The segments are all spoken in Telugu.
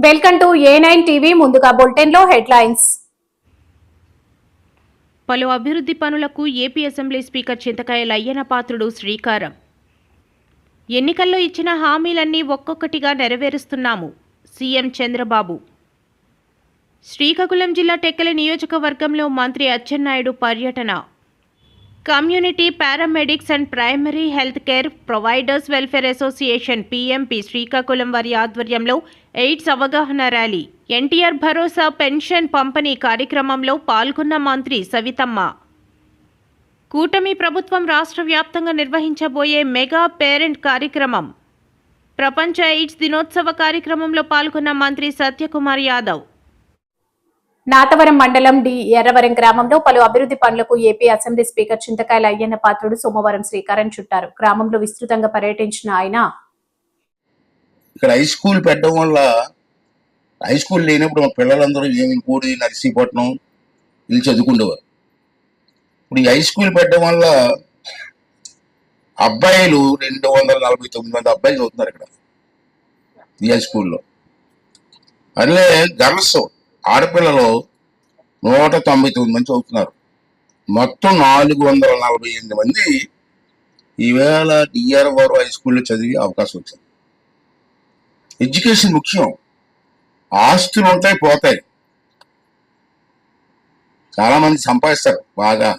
Welcome to A9 TV. ముందుగా బులెటిన్ లో హెడ్లైన్స్. పలు అభివృద్ధి పనులకు ఏపీ అసెంబ్లీ స్పీకర్ చింతకాయల అయ్యన్న పాత్రుడు శ్రీకారం. ఎన్నికల్లో ఇచ్చిన హామీలన్నీ ఒక్కొక్కటిగా నెరవేరుస్తున్నాము. సీఎం చంద్రబాబు. శ్రీకాకుళం జిల్లా టెక్కలి నియోజకవర్గంలో మంత్రి అచ్చెన్నాయుడు పర్యటన. Community paramedics and primary health care providers welfare association PMP Srikakulam వారి ఆధ్వర్యంలో ఎయిడ్స్ అవగాహన ర్యాలీ. ఎన్టీఆర్ భరోసా పెన్షన్ పంపిణీ కార్యక్రమంలో పాల్గొన్న మంత్రి సవితమ్మ. కూటమి ప్రభుత్వం రాష్ట్ర వ్యాప్తంగా నిర్వహించబోయే మెగా పేరెంట్ కార్యక్రమం. ప్రపంచ ఎయిడ్స్ దినోత్సవ కార్యక్రమంలో పాల్గొన్న మంత్రి సత్యకుమార్ యాదవ్. నాతవరం మండలం డి ఎర్రవరం గ్రామంలో పలు అభివృద్ధి పనులకు ఏపీ అసెంబ్లీ స్పీకర్ చింతకాయల అయ్యన్న పాత్రుడు సోమవారం శ్రీకారం చుట్టారు. గ్రామంలో విస్తృతంగా పర్యటించిన ఆయన ఇక్కడ హై స్కూల్ పెట్టడం వల్ల హై స్కూల్ లేనప్పుడు మా పిల్లలందరూ ఏమి కూడి నర్సీపట్నం వీళ్ళు చదువుకుండేవారు. ఇప్పుడు ఈ హై స్కూల్ పెట్టడం వల్ల అబ్బాయిలు 249 మంది అబ్బాయిలు చదువుతున్నారు ఇక్కడ ఈ హై స్కూల్లో. అదే గర్ల్స్ ఆడపిల్లలు 199 మంది చదువుతున్నారు. మొత్తం 448 మంది ఈవేళ డిఆర్ వారు హై స్కూల్లో చదివే అవకాశం వచ్చింది. ఎడ్యుకేషన్ ముఖ్యం. ఆస్తులు ఉంటాయి, పోతాయి. చాలా మంది సంపాదిస్తారు బాగా,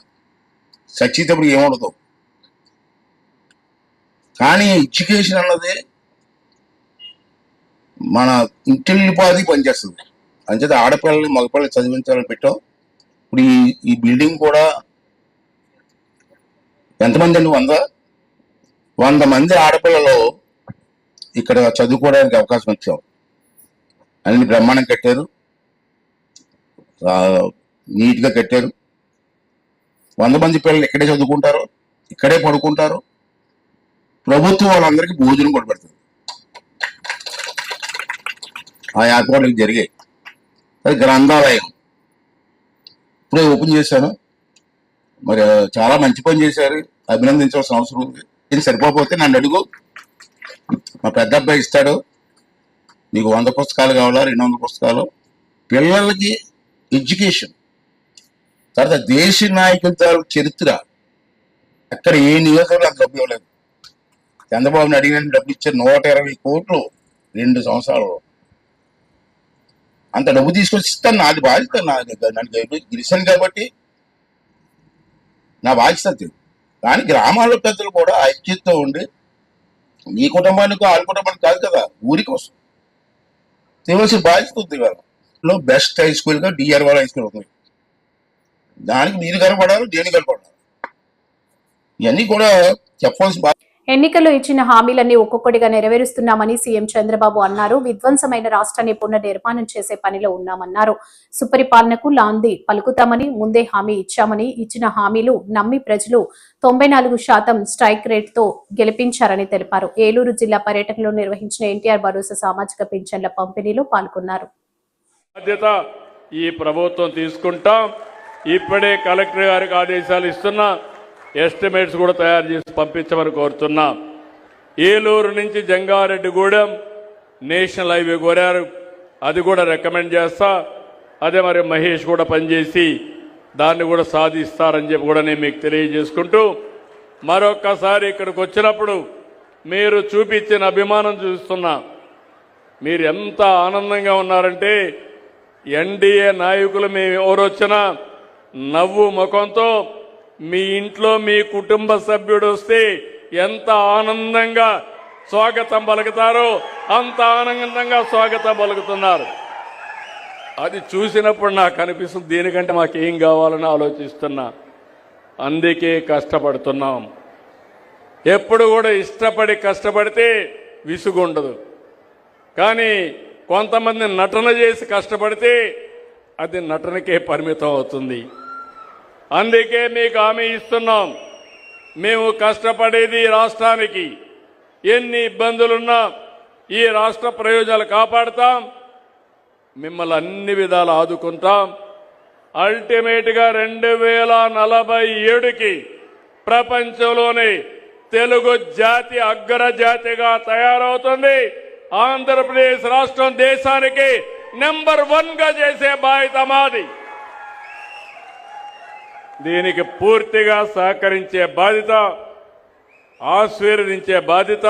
చచ్చేటప్పుడు ఏముండదు. కానీ ఎడ్యుకేషన్ అన్నది మన ఇంటిల్లిపాది పనిచేస్తుంది. అంచేత ఆడపిల్లల్ని మగపిల్లలు చదివించాలని పెట్టాం. ఇప్పుడు ఈ బిల్డింగ్ కూడా ఎంతమంది అండి? 100 మంది ఆడపిల్లలు ఇక్కడ చదువుకోవడానికి అవకాశం ఇచ్చాం. అన్ని బ్రహ్మాండం కట్టారు, నీట్గా కట్టారు. 100 మంది పిల్లలు ఇక్కడే చదువుకుంటారు, ఇక్కడే పడుకుంటారు. ప్రభుత్వం వాళ్ళందరికీ భోజనం కూడా పెడుతుంది. ఆ ఏర్పాట్లు జరిగాయి. అది గ్రంథాలయం ఇప్పుడే ఓపెన్ చేశాను. మరి చాలా మంచి పని చేశారు, అభినందించవలసిన అవసరం ఉంది. ఇది సరిపోతే నన్ను అడుగు, మా పెద్ద అబ్బాయి ఇస్తాడు. నీకు 100 పుస్తకాలు కావాలా, 200 పుస్తకాలు. పిల్లలకి ఎడ్యుకేషన్. తర్వాత దేశ నాయకుల చరిత్ర అక్కడ ఏ నియోజకవర్గం అంత డబ్బు ఇవ్వలేదు. చంద్రబాబుని అడిగిన డబ్బు ఇచ్చారు 120 కోట్లు 2 సంవత్సరాలు. అంత డబ్బు తీసుకొచ్చి ఇస్తాను. నాది బాధ్యత. నన్ను గెలిచాను కాబట్టి నా బాధ్యత. కానీ గ్రామాల్లో పెద్దలు కూడా ఐక్యతతో ఉండి, మీ కుటుంబానికి వాళ్ళ కుటుంబానికి కాదు కదా, ఊరి కోసం తెలిసిన బాధ్యత ఉంది. ఇవాళ బెస్ట్ హై స్కూల్గా డిఆర్ వాళ్ళ హై స్కూల్ ఉంది. దానికి మీరు కనపడాలి, దేని కనపడాలి, ఇవన్నీ కూడా చెప్పాల్సిన బాధ్యత. ఎన్నికల్లో ఇచ్చిన హామీలన్నీ ఒక్కొక్కటిగా నెరవేరుస్తున్నామని సీఎం చంద్రబాబు అన్నారు. విధ్వంసమైన రాష్ట్రాన్ని పునర్నిర్మాణం చేసే పనిలో ఉన్నామన్నారు. సుపరిపాలనకు లాంది పలుకుతామని ముందే హామీ ఇచ్చామని, ఇచ్చిన హామీలు నమ్మి ప్రజలు 94% స్ట్రైక్ రేట్తో గెలిపించారని తెలిపారు. ఏలూరు జిల్లా పర్యటనలో నిర్వహించిన ఎన్టీఆర్ భరోసా సామాజిక పింఛన్ల పంపిణీలో పాల్గొన్నారు. ఈ ప్రభుత్వం తీసుకుంటాం. ఇప్పుడే కలెక్టర్ గారికి ఆదేశాలు ఇస్తున్నా, ఎస్టిమేట్స్ కూడా తయారు చేసి పంపించమని కోరుతున్నాం. ఏలూరు నుంచి జంగారెడ్డిగూడెం నేషనల్ హైవే కోరారు, అది కూడా రికమెండ్ చేస్తా. అదే మరి మహేష్ కూడా పనిచేసి దాన్ని కూడా సాధిస్తారని చెప్పి కూడా నేను మీకు తెలియజేసుకుంటూ, మరొక్కసారి ఇక్కడికి వచ్చినప్పుడు మీరు చూపించిన అభిమానం చూస్తున్నా. మీరు ఎంత ఆనందంగా ఉన్నారంటే, ఎన్డీఏ నాయకులు మేము ఎవరు వచ్చినా నవ్వు ముఖంతో మీ ఇంట్లో మీ కుటుంబ సభ్యుడు వస్తే ఎంత ఆనందంగా స్వాగతం పలుకుతారో అంత ఆనందంగా స్వాగతం పలుకుతున్నారు. అది చూసినప్పుడు నాకు అనిపిస్తుంది, దీనికంటే మాకేం కావాలని ఆలోచిస్తున్నా. అందుకే కష్టపడుతున్నాం. ఎప్పుడు కూడా ఇష్టపడి కష్టపడితే విసుగుండదు. కానీ కొంతమంది నటన చేసి కష్టపడితే అది నటనకే పరిమితం అవుతుంది. అందుకే మీకు హామీ ఇస్తున్నాం, మేము కష్టపడేది రాష్ట్రానికి. ఎన్ని ఇబ్బందులున్నా ఈ రాష్ట్ర ప్రయోజనాలు కాపాడుతాం, మిమ్మల్ని అన్ని విధాలు ఆదుకుంటాం. అల్టిమేట్గా 2047కి ప్రపంచంలోనే తెలుగు జాతి అగ్రజాతిగా తయారవుతుంది. ఆంధ్రప్రదేశ్ రాష్ట్రం దేశానికి నెంబర్ 1 గా చేసే బాధ్యత మాది. దీనికి పూర్తిగా సహకరించే బాధ్యత, ఆశీర్వదించే బాధ్యత,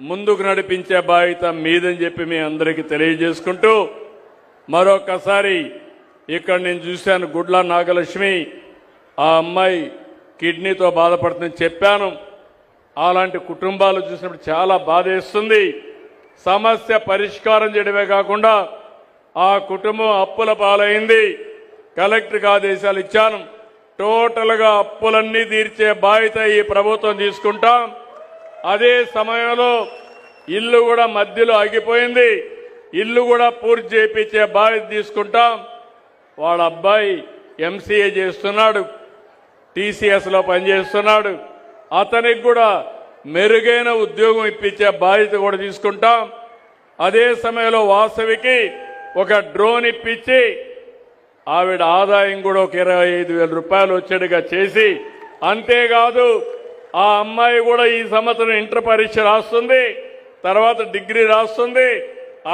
ముందుకు నడిపించే బాధ్యత మీదని చెప్పి మీ అందరికీ తెలియజేసుకుంటూ, మరొకసారి ఇక్కడ నేను చూశాను గుడ్ల నాగలక్ష్మి, ఆ అమ్మాయి కిడ్నీతో బాధపడుతుందని చెప్పాను. అలాంటి కుటుంబాలు చూసినప్పుడు చాలా బాధేస్తుంది. సమస్య పరిష్కారం చేయడమే కాకుండా ఆ కుటుంబం అప్పుల పాలైంది. కలెక్టర్కి ఆదేశాలు ఇచ్చాను. టోటల్గా అప్పులన్నీ తీర్చే బాధ్యత ఈ ప్రభుత్వం తీసుకుంటాం. అదే సమయంలో ఇల్లు కూడా మధ్యలో ఆగిపోయింది, ఇల్లు కూడా పూర్తి చేయించే బాధ్యత తీసుకుంటాం. వాళ్ళ అబ్బాయి ఎంసీఏ చేస్తున్నాడు, టీసీఎస్లో పనిచేస్తున్నాడు. అతనికి కూడా మెరుగైన ఉద్యోగం ఇప్పించే బాధ్యత కూడా తీసుకుంటాం. అదే సమయంలో వాసవికి ఒక డ్రోన్ ఇప్పించి ఆవిడ ఆదాయం కూడా ఒక 25,000 రూపాయలు వచ్చేట్టుగా చేసి, అంతేకాదు ఆ అమ్మాయి కూడా ఈ సంవత్సరం ఇంటర్ పరీక్ష రాస్తుంది, తర్వాత డిగ్రీ రాస్తుంది.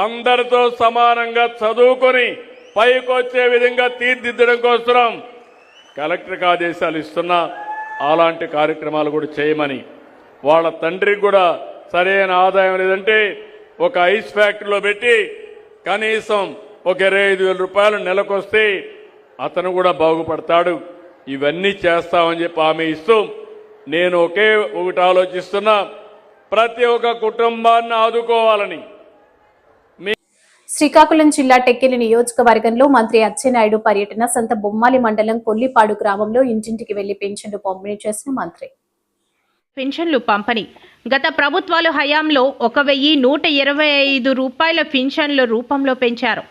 అందరితో సమానంగా చదువుకొని పైకొచ్చే విధంగా తీర్చిదిద్దడం కోసం కలెక్టర్కి ఆదేశాలు ఇస్తున్నా. అలాంటి కార్యక్రమాలు కూడా చేయమని, వాళ్ళ తండ్రికి కూడా సరైన ఆదాయం లేదంటే ఒక ఐస్ ఫ్యాక్టరీలో పెట్టి కనీసం ఒక 25,000 రూపాయలు నెలకొస్తే అతను కూడా బాగుపడతాడు. ఇవన్నీ చేస్తామని చెప్పి హామీ ఇస్తూ, నేను ఒకటి ఆలోచిస్తున్నా, ప్రతి ఒక్క కుటుంబాన్ని ఆదుకోవాలని. శ్రీకాకుళం జిల్లా టెక్కిలి నియోజకవర్గంలో మంత్రి అచ్చెన్నాయుడు పర్యటన. సంత బొమ్మాలి మండలం కొల్లిపాడు గ్రామంలో ఇంటింటికి వెళ్లి పెన్షన్లు పంపిణీ చేసిన మంత్రి. పింఛన్లు పంపిణీ. గత ప్రభుత్వాలు హయాంలో 1,125 రూపాయల పింఛన్ల రూపంలో పెంచారు.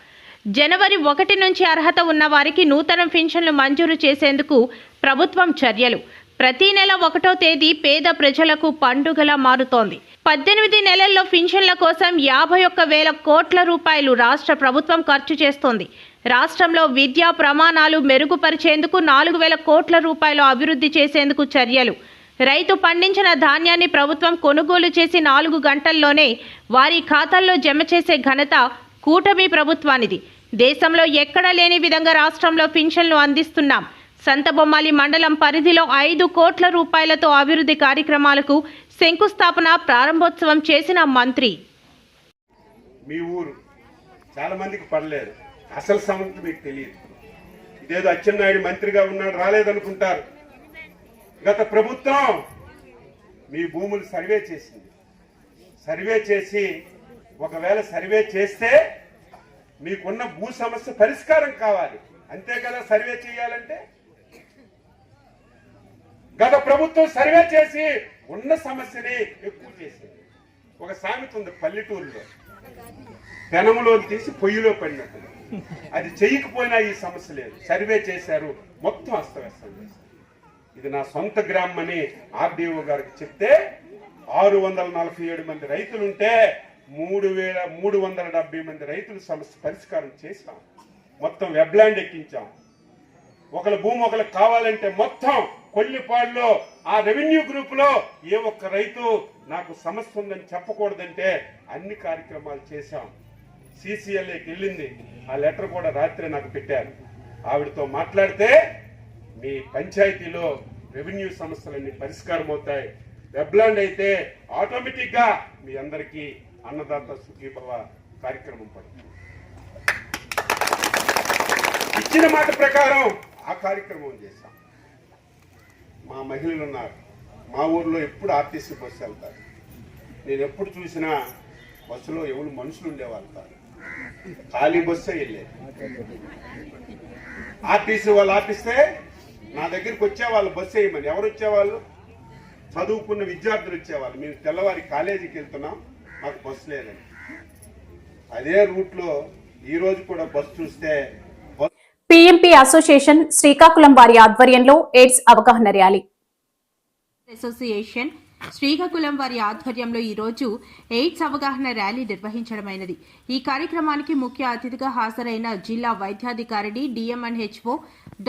జనవరి 1 నుంచి అర్హత ఉన్న వారికి నూతన పింఛన్లు మంజూరు చేసేందుకు ప్రభుత్వం చర్యలు. ప్రతి నెల 1వ తేదీ పేద ప్రజలకు పండుగలా మారుతోంది. 18 నెలల్లో పింఛన్ల కోసం 51,000 కోట్ల రూపాయలు రాష్ట్ర ప్రభుత్వం ఖర్చు చేస్తోంది. రాష్ట్రంలో విద్యా ప్రమాణాలు మెరుగుపరిచేందుకు 4,000 కోట్ల రూపాయలు అభివృద్ధి చేసేందుకు చర్యలు. రైతు పండించిన ధాన్యాన్ని ప్రభుత్వం కొనుగోలు చేసి 4 గంటల్లోనే వారి ఖాతాల్లో జమ చేసే ఘనత కూటమి ప్రభుత్వానిది. దేశంలో ఎక్కడా లేని విధంగా రాష్ట్రంలో పింఛన్లు అందిస్తున్నాం. సంతబొమ్మాలి మండలం పరిధిలో 5 కోట్ల రూపాయలతో అభివృద్ధి కార్యక్రమాలకు శంకుస్థాపన, ప్రారంభోత్సవం చేసిన మంత్రి. మీ ఊరు చాలా మందికి పడలేదు, అసలు సమస్య మీకు తెలియదు. ఇదేదో అచ్చెన్నాయుడు మంత్రిగా ఉన్నాడు రాలేదనుకుంటారు. గత ప్రభుత్వం మీ భూములు సర్వే చేసింది. సర్వే చేసి ఒకవేళ సర్వే చేస్తే మీకున్న భూ సమస్య పరిష్కారం కావాలి, అంతే కదా సర్వే చేయాలంటే. గత ప్రభుత్వం సర్వే చేసి ఉన్న సమస్యని ఎక్కువ చేసింది. ఒక సామెత ఉంది పల్లెటూరులో, పెనములో తీసి పొయ్యిలో పడినట్టు. అది చేయకపోయినా ఈ సమస్య లేదు. సర్వే చేశారు, మొత్తం అస్తవ్యస్తం చేశారు. ఇది నా సొంత గ్రామం అని ఆర్డీఓ గారికి చెప్తే 647 మంది రైతులుంటే 3,370 మంది రైతుల సమస్య పరిష్కారం చేశాం. మొత్తం వెబ్లాండ్ ఎక్కించాం. ఒకళ్ళ భూమి ఒకరికి కావాలంటే మొత్తం కొల్లిపాడులో ఆ రెవెన్యూ గ్రూప్ లో ఏ ఒక్క రైతు నాకు సమస్య ఉందని చెప్పకూడదంటే అన్ని కార్యక్రమాలు చేశాం. సిసిఎల్ఏకి వెళ్ళింది, ఆ లెటర్ కూడా రాత్రి నాకు పెట్టారు. ఆవిడతో మాట్లాడితే మీ పంచాయతీలో రెవెన్యూ సమస్యలన్నీ పరిష్కారం అవుతాయి. వెబ్లాండ్ అయితే ఆటోమేటిక్ గా మీ అందరికీ అన్నదాత సుఖీభవ కార్యక్రమం పడుతుంది. ఇచ్చిన మాట ప్రకారం ఆ కార్యక్రమం చేశాం. మా మహిళలు ఉన్నారు, మా ఊర్లో ఎప్పుడు ఆర్టీసీ బస్సు వెళ్తారు. నేను ఎప్పుడు చూసినా బస్సులో ఎవరు మనుషులు ఉండేవాళ్ళు కాదు, ఖాళీ బస్సే వెళ్ళేది. ఆర్టీసీ వాళ్ళు ఆపిస్తే నా దగ్గరికి వచ్చేవాళ్ళు బస్సు వేయమని. ఎవరు వచ్చేవాళ్ళు? చదువుకున్న విద్యార్థులు వచ్చేవాళ్ళు. మేము తెల్లవారి కాలేజీకి వెళ్తున్నాం, మాకు బస్సు లేదని. అదే రూట్లో ఈ రోజు కూడా బస్సు చూస్తే పీఎంపీ అసోసియేషన్ శ్రీకాకుళం వారి ఆధ్వర్యంలో ఎయిడ్స్ అవగాహన ర్యాలీ. అసోసియేషన్ శ్రీకాకుళం వారి ఆధ్వర్యంలో ఈరోజు ఎయిడ్స్ అవగాహన ర్యాలీ నిర్వహించడమైనది. ఈ కార్యక్రమానికి ముఖ్య అతిథిగా హాజరైన జిల్లా వైద్యాధికారిని డిఎంఎన్హెచ్ఓ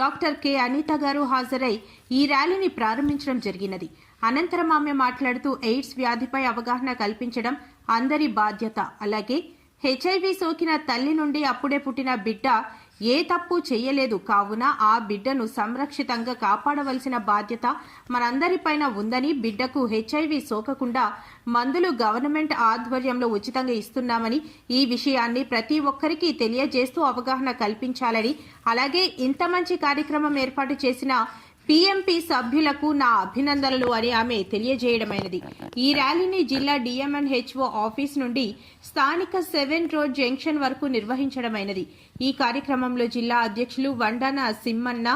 డాక్టర్ కె అనిత గారు హాజరై ఈ ర్యాలీని ప్రారంభించడం జరిగినది. అనంతరం ఆమె మాట్లాడుతూ ఎయిడ్స్ వ్యాధిపై అవగాహన కల్పించడం, అందరి బాధ్యత. అలాగే హెచ్ఐవి సోకిన తల్లి నుండి అప్పుడే పుట్టిన బిడ్డ ఏ తప్పు చేయలేదు కావున ఆ బిడ్డను సంరక్షితంగా కాపాడవలసిన బాధ్యత మనందరిపైన ఉందని, బిడ్డకు హెచ్ఐవి సోకకుండా మందులు గవర్నమెంట్ ఆధ్వర్యంలో ఉచితంగా ఇస్తున్నామని, ఈ విషయాన్ని ప్రతి ఒక్కరికి తెలియజేస్తూ అవగాహన కల్పించాలని, అలాగే ఇంత మంచి కార్యక్రమం ఏర్పాటు చేసిన పిఎంపి సభ్యులకు నా అభినందనలు అని ఆమె తెలియజేయడమైనది. ఈ ర్యాలీని జిల్లా డిఎంఎన్హెచ్ఓ ఆఫీస్ నుండి స్థానిక 7 రోడ్ జంక్షన్ వరకు నిర్వహించడమైనది. ఈ కార్యక్రమంలో జిల్లా అధ్యక్షులు వండాన సిమ్మన్న,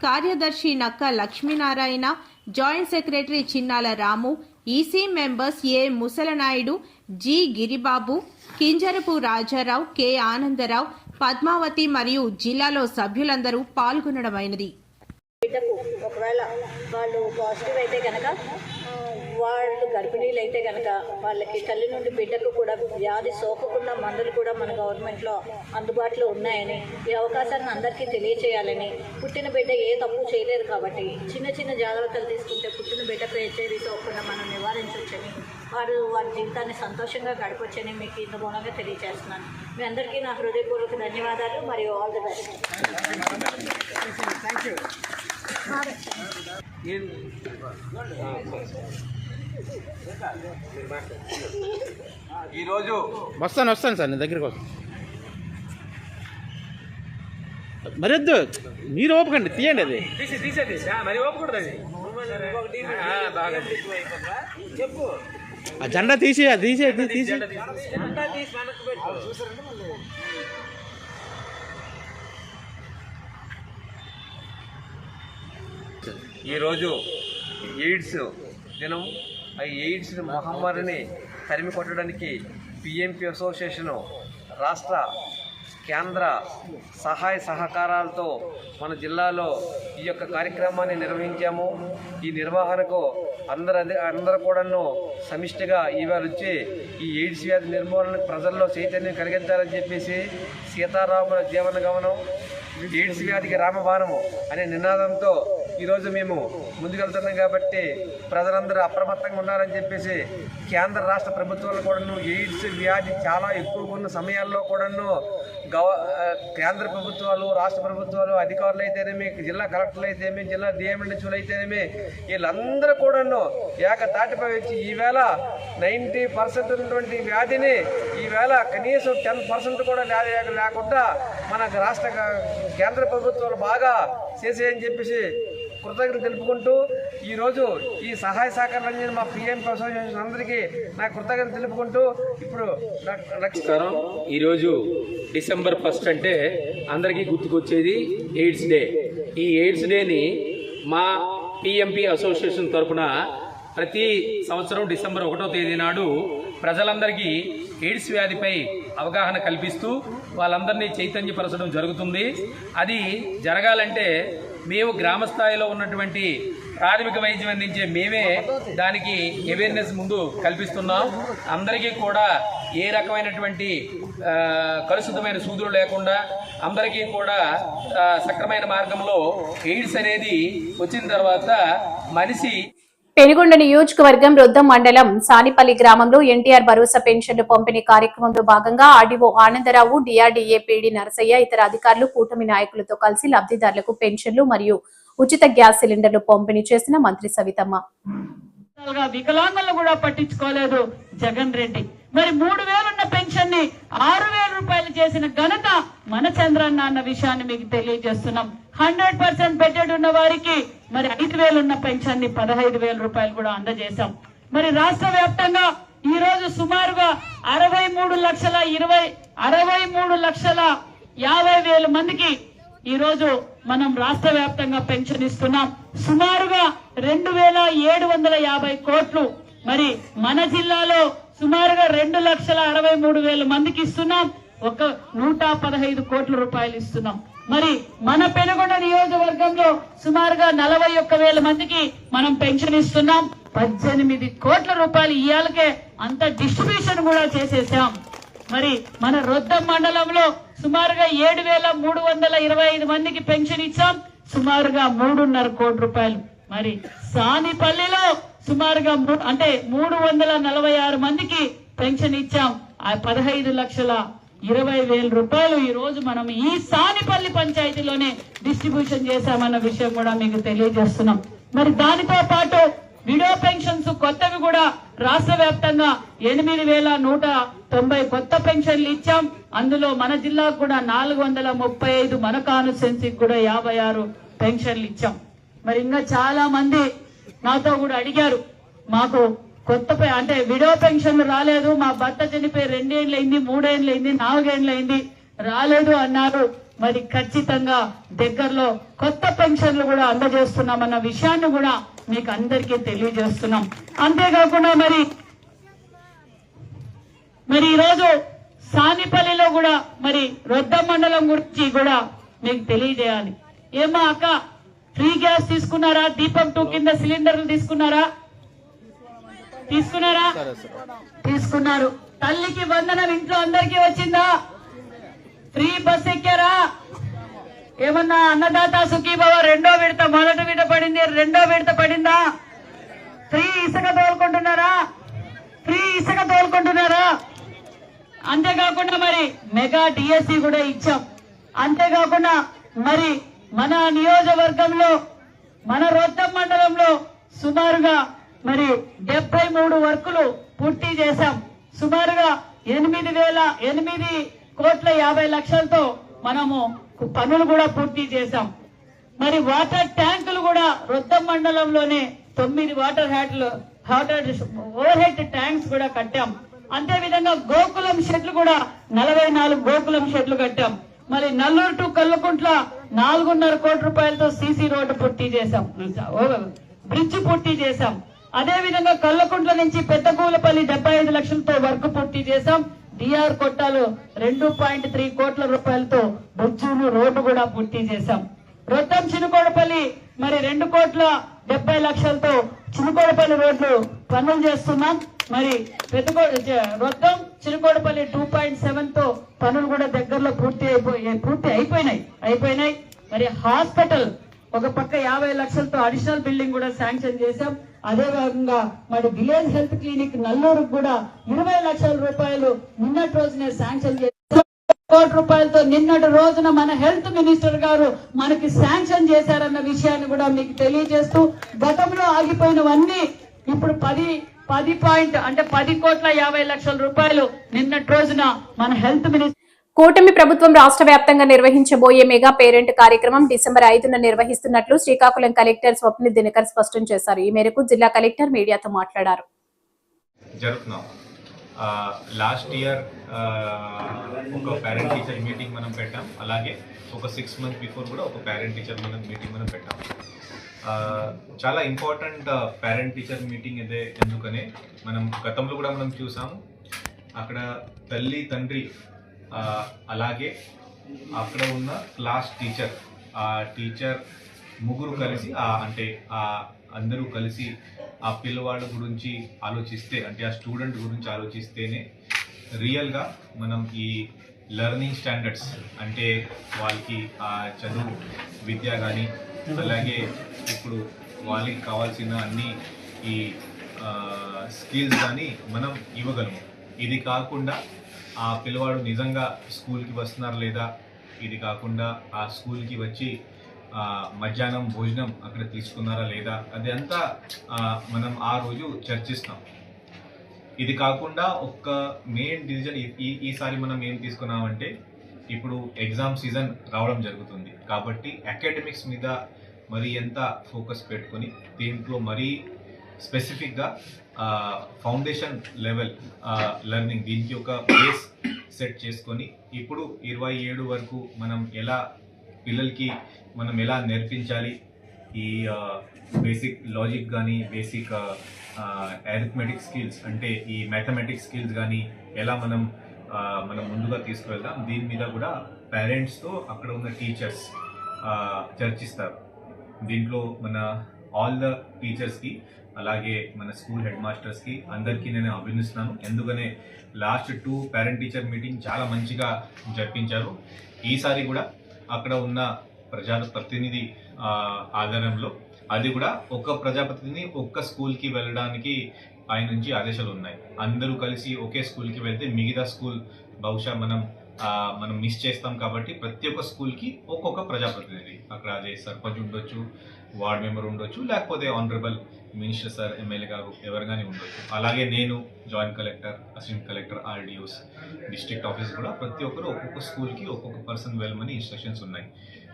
కార్యదర్శి నక్క లక్ష్మీనారాయణ, జాయింట్ సెక్రటరీ చిన్నాల రాము, ఈసీ మెంబర్స్ ఏ ముసలనాయుడు, జి గిరిబాబు, కింజరపు రాజారావు, కె ఆనందరావు, పద్మావతి మరియు జిల్లాలో సభ్యులందరూ పాల్గొనడమైనది. బిడ్డకు ఒకవేళ వాళ్ళు పాజిటివ్ అయితే కనుక, వాళ్ళు గర్భిణీలు అయితే కనుక వాళ్ళకి తల్లి నుండి బిడ్డకు కూడా వ్యాధి సోకకుండా మందులు కూడా మన గవర్నమెంట్లో అందుబాటులో ఉన్నాయని, ఈ అవకాశాన్ని అందరికీ తెలియచేయాలని, పుట్టిన బిడ్డ ఏ తప్పు చేయలేదు కాబట్టి చిన్న చిన్న జాగ్రత్తలు తీసుకుంటే పుట్టిన బిడ్డకు హెచ్ఐవి సోకకుండా మనం నివారించవచ్చని, వారి జీవితాన్ని సంతోషంగా గడపవచ్చని మీకు ఇంత మూలంగా తెలియజేస్తున్నాను. మీ అందరికీ నా హృదయపూర్వక ధన్యవాదాలు మరియు ఆల్ ది బెస్ట్. ఈరోజు వస్తాను సార్, నేను దగ్గరికి వస్తాను. మరి వద్దు, మీరు ఓపకండి, తీయండి. అది తీసేది మరి ఓపకూడదు. అది బాగా చెప్పు. ఆ జెండా తీసి ఈరోజు ఎయిడ్స్ దినం. ఆ ఎయిడ్స్ మహమ్మారిని తరిమి కొట్టడానికి పిఎంపి అసోసియేషను రాష్ట్ర కేంద్ర సహాయ సహకారాలతో మన జిల్లాలో ఈ యొక్క కార్యక్రమాన్ని నిర్వహించాము. ఈ నిర్వహణకు అందరూ కూడాను సమిష్టిగా ఈవేళ వచ్చి ఈ ఎయిడ్స్ వ్యాధి నిర్మూలనకు ప్రజల్లో చైతన్యం కలిగించాలని చెప్పేసి సీతారాముల జీవన గమనం, ఎయిడ్స్ వ్యాధికి రామబాణము అనే నినాదంతో ఈరోజు మేము ముందుకెళ్తున్నాం. కాబట్టి ప్రజలందరూ అప్రమత్తంగా ఉండాలని చెప్పేసి కేంద్ర రాష్ట్ర ప్రభుత్వాలు కూడాను ఎయిడ్స్ వ్యాధి చాలా ఎక్కువగా ఉన్న సమయాల్లో కూడాను కేంద్ర ప్రభుత్వాలు, రాష్ట్ర ప్రభుత్వాలు, అధికారులు అయితేనేమి, జిల్లా కలెక్టర్లు అయితేనేమి, జిల్లా డిఎంఎన్హెచ్ఓలు అయితేనేమి, వీళ్ళందరూ కూడాను ఏకతాటిపై వచ్చి ఈవేళ 90% ఉన్నటువంటి వ్యాధిని ఈవేళ కనీసం 10% కూడా లేకుండా మన రాష్ట్ర కేంద్ర ప్రభుత్వాలు బాగా చేసేయని చెప్పేసి కృతజ్ఞతలు తెలుపుకుంటూ ఈరోజు ఈ సహాయ సహకారాలు అందించిన మా పిఎంపి అసోసియేషన్ అందరికీ నా కృతజ్ఞతలు తెలుపుకుంటూ ఇప్పుడు నమస్కారం. ఈరోజు డిసెంబర్ 1 అంటే అందరికీ గుర్తుకొచ్చేది ఎయిడ్స్ డే. ఈ ఎయిడ్స్ డేని మా పిఎంపి అసోసియేషన్ తరఫున ప్రతి సంవత్సరం డిసెంబర్ 1వ తేదీ నాడు ప్రజలందరికీ ఎయిడ్స్ వ్యాధిపై అవగాహన కల్పిస్తూ వాళ్ళందరినీ చైతన్యపరచడం జరుగుతుంది. అది జరగాలంటే మేము గ్రామ స్థాయిలో ఉన్నటువంటి ప్రాథమిక వైద్యం అందించే మేమే దానికి అవేర్నెస్ ముందు కల్పిస్తున్నాం. అందరికీ కూడా ఏ రకమైనటువంటి కలుషితమైన సూదులు లేకుండా అందరికీ కూడా సక్రమైన మార్గంలో ఎయిడ్స్ అనేది వచ్చిన తర్వాత మనిషి. పెనుగొండ నియోజకవర్గం రొద్దం మండలం సానిపల్లి గ్రామంలో ఎన్టీఆర్ భరోసా పెన్షన్లు పంపిణీ కార్యక్రమంలో భాగంగా RDO Anandarao, DRDA PD Narasayya, ఇతర అధికారులు కూటమి నాయకులతో కలిసి లబ్ధిదారులకు పెన్షన్లు మరియు ఉచిత గ్యాస్ సిలిండర్లు పంపిణీ చేసిన మంత్రి సవితమ్మ. వికలాంగులను కూడా పట్టించుకోలేదు జగన్ రెడ్డి. మరి 3,000 ఉన్న పెన్షన్ ని 6,000 రూపాయలు చేసిన ఘనత మన చంద్రన్న అన్న విషయాన్ని మీకు తెలియజేస్తున్నాం. 100% బడ్జెట్ ఉన్న వారికి మరి 5,000 ఉన్న పెన్షన్ ని 15,000 రూపాయలు కూడా అందజేశాం. మరి రాష్ట్ర వ్యాప్తంగా ఈ రోజు సుమారుగా 63,50,000 మందికి ఈ రోజు మనం రాష్ట్ర వ్యాప్తంగా పెన్షన్ ఇస్తున్నాం. సుమారుగా 2,750 కోట్లు. మరి మన జిల్లాలో సుమారుగా 2,63,000 మందికి ఇస్తున్నాం. 115 కోట్ల రూపాయలు ఇస్తున్నాం. మరి మన పెనుగొండ నియోజకవర్గంలో సుమారుగా 41,000 మందికి మనం పెన్షన్ ఇస్తున్నాం. 18 కోట్ల రూపాయలు ఇయ్యాలకే అంత డిస్ట్రిబ్యూషన్ కూడా చేసేసాం. మరి మన రొద్దం మండలంలో సుమారుగా 7,325 మందికి పెన్షన్ ఇచ్చాం. సుమారుగా 3.5 కోట్ల రూపాయలు. మరి సానిపల్లిలో సుమారుగా 346 మందికి పెన్షన్ ఇచ్చాం. ఆ 15,20,000 రూపాయలు ఈ రోజు మనం ఈ సానిపల్లి పంచాయతీలోనే డిస్ట్రిబ్యూషన్ చేశామన్న విషయం కూడా మీకు తెలియజేస్తున్నాం. మరి దానితో పాటు విడో పెన్షన్స్ కొత్తవి కూడా రాష్ట్ర వ్యాప్తంగా 8,190 కొత్త పెన్షన్లు ఇచ్చాం. అందులో మన జిల్లాకు కూడా 435, మన కాన్స్టిట్యున్సీకి కూడా 56 పెన్షన్లు ఇచ్చాం. మరి ఇంకా చాలా మంది నాతో కూడా అడిగారు, మాకు కొత్త అంటే విడో పెన్షన్లు రాలేదు, మా భర్త చనిపోయి 2 ఏళ్ళైంది, 3 ఏళ్ళైంది, 4 ఏళ్ళైంది, రాలేదు అన్నారు. మరి ఖచ్చితంగా దగ్గరలో కొత్త పెన్షన్లు కూడా అందజేస్తున్నామన్న విషయాన్ని కూడా మీకు అందరికీ తెలియజేస్తున్నాం. అంతేకాకుండా మరి ఈరోజు సానిపల్లిలో కూడా మరి రొద్ద మండలం గురించి కూడా మీకు తెలియజేయాలి. ఏమా అక్క, ఫ్రీ గ్యాస్ తీసుకున్నారా? దీపం 2 కింద సిలిండర్లు తీసుకున్నారా? తీసుకున్నారు. తల్లికి వందనం ఇంట్లో అందరికీ వచ్చిందా? ఫ్రీ బస్ ఎక్కారా? ఏమన్నా అన్నదాత సుఖీభవ 2వ విడత, 1వ విడత పడింది, 2వ విడత పడిందా? ఫ్రీ ఇసుక తోలుకుంటున్నారా? అంతేకాకుండా మరి మెగా డిఎస్సి కూడా ఇచ్చాం. అంతేకాకుండా మరి మన నియోజకవర్గంలో మన రొద్దం మండలంలో సుమారుగా మరి 73 వర్కులు పూర్తి చేశాం. సుమారుగా 8,50,00,000తో మనము పనులు కూడా పూర్తి చేశాం. మరి వాటర్ ట్యాంకులు కూడా రొద్దం మండలంలోనే 9 వాటర్ ఓవర్ హెడ్ ట్యాంక్స్ కూడా కట్టాం. అంతే విధంగా గోకులం షెడ్లు కూడా 44 గోకులం షెడ్లు కట్టాం. మరి నల్లూరు టు కల్లుకుంట్ల 4.5 కోట్ల రూపాయలతో సీసీ రోడ్డు పూర్తి చేశాం, బ్రిడ్జ్ పూర్తి చేశాం. అదే విధంగా కల్లకుంట్ల నుంచి పెద్దగూలపల్లి 75 లక్షలతో వర్క్ పూర్తి చేశాం. డిఆర్ కొట్టాలు 2.3 కోట్ల రూపాయలతో బ్రిడ్జును రోడ్డు కూడా పూర్తి చేశాం. రొద్దం చినుకోడపల్లి మరి 2,70,00,000తో చినుకోడపల్లి రోడ్లు పనులు చేస్తున్నాం. మరి రొద్దం చినుకోడపల్లి 2.7తో పనులు కూడా దగ్గరలో పూర్తి అయిపోయినాయి. మరి హాస్పిటల్ ఒక పక్క 50 లక్షలతో అడిషనల్ బిల్డింగ్ కూడా శాంక్షన్ చేశాం. అదే విధంగా మరి విలేజ్ హెల్త్ క్లినిక్ నల్లూరుకు కూడా 20 లక్షల రూపాయలు నిన్నటి రోజునే శాంక్షన్ చేశాం. 1 కోటి రూపాయలతో నిన్నటి రోజున మన హెల్త్ మినిస్టర్ గారు మనకి శాంక్షన్ చేశారన్న విషయాన్ని కూడా మీకు తెలియజేస్తూ, గతంలో ఆగిపోయినవన్నీ ఇప్పుడు 10,50,00,000 రూపాయలు నిన్నటి రోజున మన హెల్త్ మినిస్టర్. కూటమి ప్రభుత్వం రాష్ట్ర వ్యాప్తంగా నిర్వహించబోయే మెగా పేరెంట్ కార్యక్రమం డిసెంబర్ 5న నిర్వహిస్తున్నట్లు శ్రీకాకుళం కలెక్టర్ స్వప్నిల్ దినకర్ స్పష్టం చేశారు. ఈ మేరకు జిల్లా కలెక్టర్ మీడియాతో మాట్లాడారు. లాస్ట్ ఇయర్ ఒక పేరెంట్ టీచర్ మీటింగ్ మనం పెట్టాం. అలాగే ఒక 6 months బిఫోర్ కూడా ఒక పేరెంట్ టీచర్ మీటింగ్ మనం పెట్టాం. చాలా ఇంపార్టెంట్ పేరెంట్ టీచర్ మీటింగ్ ఇదే. ఎందుకనే మనం గతంలో కూడా మనం చూసాము, అక్కడ తల్లి తండ్రి అలాగే అక్కడ ఉన్న క్లాస్ టీచర్, ఆ టీచర్ ముగ్గురు కలిసి అంటే అందరూ కలిసి ఆ పిల్లవాళ్ళ గురించి ఆలోచిస్తే, అంటే ఆ స్టూడెంట్ గురించి ఆలోచిస్తేనే రియల్గా మనం ఈ లెర్నింగ్ స్టాండర్డ్స్ అంటే వాళ్ళకి ఆ చదువు విద్య కానీ అలాగే ఇప్పుడు వాళ్ళకి కావాల్సిన అన్ని ఈ స్కిల్స్ కానీ మనం ఇవ్వగలము. ఇది కాకుండా ఆ పిల్లవాడు నిజంగా స్కూల్కి వస్తున్నారు లేదా, ఇది కాకుండా ఆ స్కూల్కి వచ్చి మధ్యాహ్నం భోజనం అక్కడ తీసుకున్నారా లేదా, అది అంతా మనం ఆ రోజు చర్చిస్తాం. ఇది కాకుండా ఒక మెయిన్ డిసిజన్ ఈసారి మనం ఏం తీసుకున్నామంటే, ఇప్పుడు ఎగ్జామ్ సీజన్ రావడం జరుగుతుంది కాబట్టి అకాడమిక్స్ మీద మరి ఎంత ఫోకస్ పెట్టుకొని దీంట్లో మరీ స్పెసిఫిక్గా ఫౌండేషన్ లెవెల్ లెర్నింగ్ దీనికి ఒక బేస్ సెట్ చేసుకొని ఇప్పుడు 27 వరకు మనం ఎలా పిల్లలకి మనం ఎలా నేర్పించాలి, ఈ బేసిక్ లాజిక్ కానీ బేసిక్ అరిథమెటిక్ స్కిల్స్ అంటే ఈ మ్యాథమెటిక్స్ స్కిల్స్ కానీ ఎలా మనం ముందుగా తీసుకువెళ్దాం, దీని మీద కూడా పేరెంట్స్తో అక్కడ ఉన్న టీచర్స్ చర్చిస్తారు. దీంట్లో మన ఆల్ ద టీచర్స్కి అలాగే మన స్కూల్ హెడ్ మాస్టర్స్కి అందరికీ నేను అభినందిస్తున్నాను. ఎందుకనే లాస్ట్ 2 పేరెంట్ టీచర్ మీటింగ్ చాలా మంచిగా జరిపించారు. ఈసారి కూడా అక్కడ ఉన్న ప్రతినిధి ఆధారంలో అది కూడా ఒక ప్రజాప్రతినిధిని ఒక్క స్కూల్కి వెళ్ళడానికి పై నుంచి ఆదేశాలు ఉన్నాయి. అందరూ కలిసి ఒకే స్కూల్కి వెళ్తే మిగతా స్కూల్ బహుశా మనం మిస్ చేస్తాం. కాబట్టి ప్రతి ఒక్క స్కూల్కి ఒక్కొక్క ప్రజాప్రతినిధి, అక్కడ అదే సర్పంచ్ ఉండొచ్చు, వార్డ్ మెంబర్ ఉండొచ్చు, లేకపోతే ఆనరబుల్ మినిస్టర్ సార్, ఎమ్మెల్యే గారు ఎవరు కానీ ఉండొచ్చు. అలాగే నేను joint collector, assistant collector, RDOs, district office కూడా ప్రతి ఒక్కరు ఒక్కొక్క స్కూల్కి ఒక్కొక్క పర్సన్ వెళ్ళమని ఇన్స్ట్రక్షన్స్ ఉన్నాయి.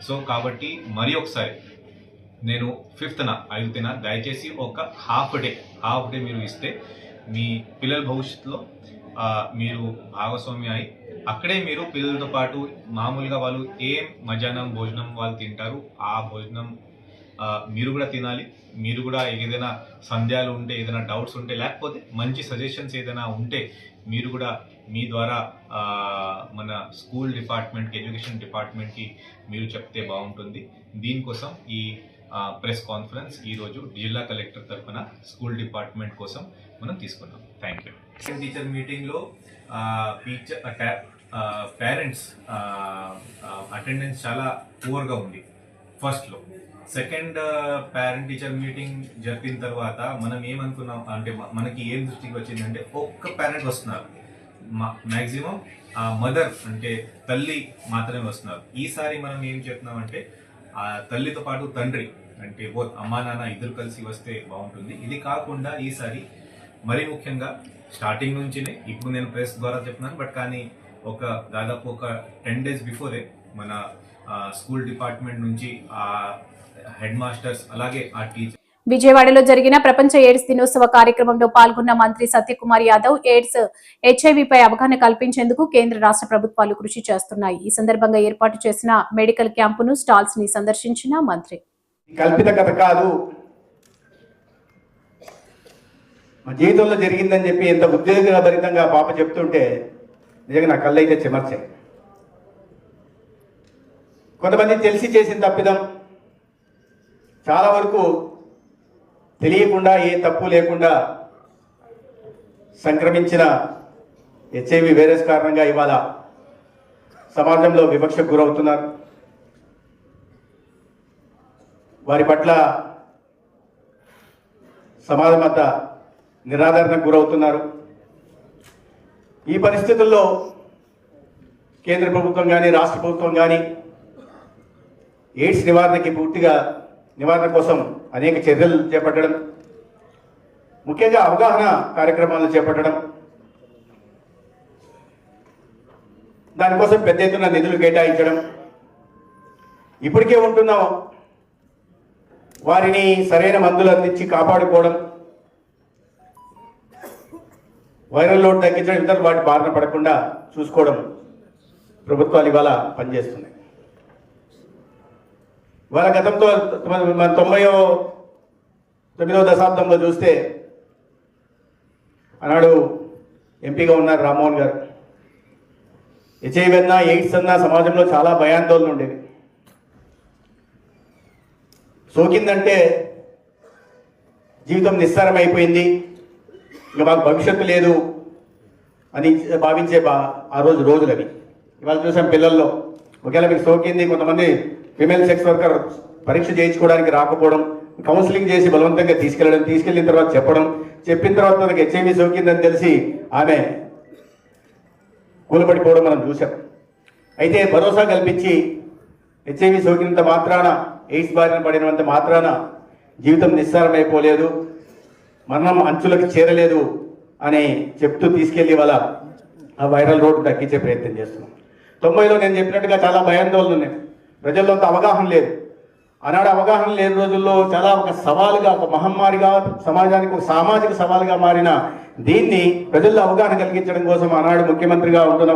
సో కాబట్టి మరి ఒకసారి నేను 5th దయచేసి ఒక హాఫ్ డే మీరు ఇస్తే మీ పిల్లల భవిష్యత్తులో మీరు భాగస్వామి అయి అక్కడే మీరు పిల్లలతో పాటు మామూలుగా వాళ్ళు ఏం మధ్యాహ్నం భోజనం వాళ్ళు తింటారు, ఆ భోజనం మీరు కూడా తినాలి. మీరు కూడా ఏదైనా సందేహాలు ఉంటే, ఏదైనా డౌట్స్ ఉంటే, లేకపోతే మంచి సజెషన్స్ ఏదైనా ఉంటే మీరు కూడా మీ ద్వారా మన స్కూల్ డిపార్ట్మెంట్కి, ఎడ్యుకేషన్ డిపార్ట్మెంట్కి మీరు చెప్తే బాగుంటుంది. దీనికోసం ఈ ప్రెస్ కాన్ఫరెన్స్ ఈరోజు జిల్లా కలెక్టర్ తరఫున స్కూల్ డిపార్ట్మెంట్ కోసం మనం తీసుకున్నాం. Thank you. టీచర్ మీటింగ్లో పేరెంట్స్ అటెండెన్స్ చాలా పూర్గా ఉంది ఫస్ట్లో. సెకండ్ పేరెంట్ టీచర్ మీటింగ్ జరిపిన తర్వాత మనం ఏమనుకున్నాం అంటే, మనకి ఏం దృష్టికి వచ్చిందంటే ఒక్క పేరెంట్ వస్తున్నారు, మ్యాక్సిమం మదర్ అంటే తల్లి మాత్రమే వస్తున్నారు. ఈసారి మనం ఏం చెప్తున్నామంటే ఆ తల్లితో పాటు తండ్రి అంటే బోత్ అమ్మా నాన్న ఇద్దరు కలిసి వస్తే బాగుంటుంది. ఇది కాకుండా ఈసారి మరీ ముఖ్యంగా స్టార్టింగ్ నుంచినే, ఇప్పుడు నేను ప్రెస్ ద్వారా చెప్తున్నాను, బట్ కానీ దాదాపు ఒక 10 days బిఫోరే మన స్కూల్ డిపార్ట్మెంట్ నుంచి ఆ హెడ్ మాస్టర్స్ అలాగే ఆ టీచర్ విజయవాడలో జరిగిన ప్రపంచ ఎయిడ్స్ దినోత్సవ కార్యక్రమంలో పాల్గొన్న మంత్రి సత్యకుమార్ యాదవ్ ఎయిడ్స్, హెచ్ఐవిపై అవగాహన కల్పించేందుకు కేంద్ర రాష్ట్ర ప్రభుత్వాలు కృషి చేస్తున్నాయి. ఈ సందర్భంగా ఏర్పాటు చేసిన మెడికల్ క్యాంపును, స్టాల్స్ ని సందర్శించిన మంత్రి కల్పిత కథ కాదు, మా జీవితంలో జరిగిందని చెప్పి ఎంత ఉద్వేగభరితంగా పాప చెప్తుంటే నిజంగా నా కళ్ళైతే చెమర్చాయి. కొంతమంది తెలిసి చేసిన తప్పిదం, చాలా వరకు తెలియకుండా ఏ తప్పు లేకుండా సంక్రమించిన హెచ్ఐవి వైరస్ కారణంగా ఇవాళ సమాజంలో వివక్షకు గురవుతున్నారు. వారి పట్ల సమాజం అంతా నిరాదరణకు గురవుతున్నారు. ఈ పరిస్థితుల్లో కేంద్ర ప్రభుత్వం కానీ రాష్ట్ర ప్రభుత్వం కానీ ఎయిడ్స్ నివారణ కోసం అనేక చర్యలు చేపట్టడం, ముఖ్యంగా అవగాహన కార్యక్రమాలను చేపట్టడం, దానికోసం పెద్ద ఎత్తున నిధులు కేటాయించడం, ఇప్పటికే ఉంటున్న వారిని సరైన మందులు అందించి కాపాడుకోవడం, వైరల్ లోడ్ తగ్గించడం, ఇతరులు వాటి బారిన పడకుండా చూసుకోవడం ప్రభుత్వాలు ఇవాళ పనిచేస్తున్నాయి. వాళ్ళ గతంతో 99వ దశాబ్దంలో చూస్తే ఆనాడు ఎంపీగా ఉన్నారు రామ్మోహన్ గారు. హెచ్ఐవి అన్నా ఎయిడ్స్ అన్నా సమాజంలో చాలా భయాందోళన ఉండేది. సోకిందంటే జీవితం నిస్సారం అయిపోయింది, ఇంకా మాకు భవిష్యత్తు లేదు అని భావించే ఆ రోజులు అవి. ఇవాళ చూసాం పిల్లల్లో, ఒకవేళ మీకు సోకింది, కొంతమంది ఫిమేల్ సెక్స్ వర్కర్ పరీక్ష చేయించుకోవడానికి రాకపోవడం, కౌన్సిలింగ్ చేసి బలవంతంగా తీసుకెళ్ళిన తర్వాత చెప్పిన తర్వాత తనకు హెచ్ఐవి సోకిందని తెలిసి ఆమె కూలబడిపోవడం మనం చూసాం. అయితే భరోసా కల్పించి హెచ్ఐవి సోకినంత మాత్రాన, ఎయిడ్స్ బారిన పడినంత మాత్రాన జీవితం నిస్సారమైపోలేదు, మరణం అంచులకు చేరలేదు అని చెప్తూ తీసుకెళ్లి వాళ్ళ ఆ వైరల్ రోడ్ తగ్గించే ప్రయత్నం చేస్తున్నాం. 90లో నేను చెప్పినట్టుగా చాలా భయాందోళన ఉన్నాయి, ప్రజల్లో అంత అవగాహన లేదు. ఆనాడు అవగాహన లేని రోజుల్లో చాలా ఒక సవాలుగా, ఒక మహమ్మారిగా, సమాజానికి ఒక సామాజిక సవాలుగా మారిన దీన్ని ప్రజల్లో అవగాహన కలిగించడం కోసం ఆనాడు ముఖ్యమంత్రిగా ఉంటున్న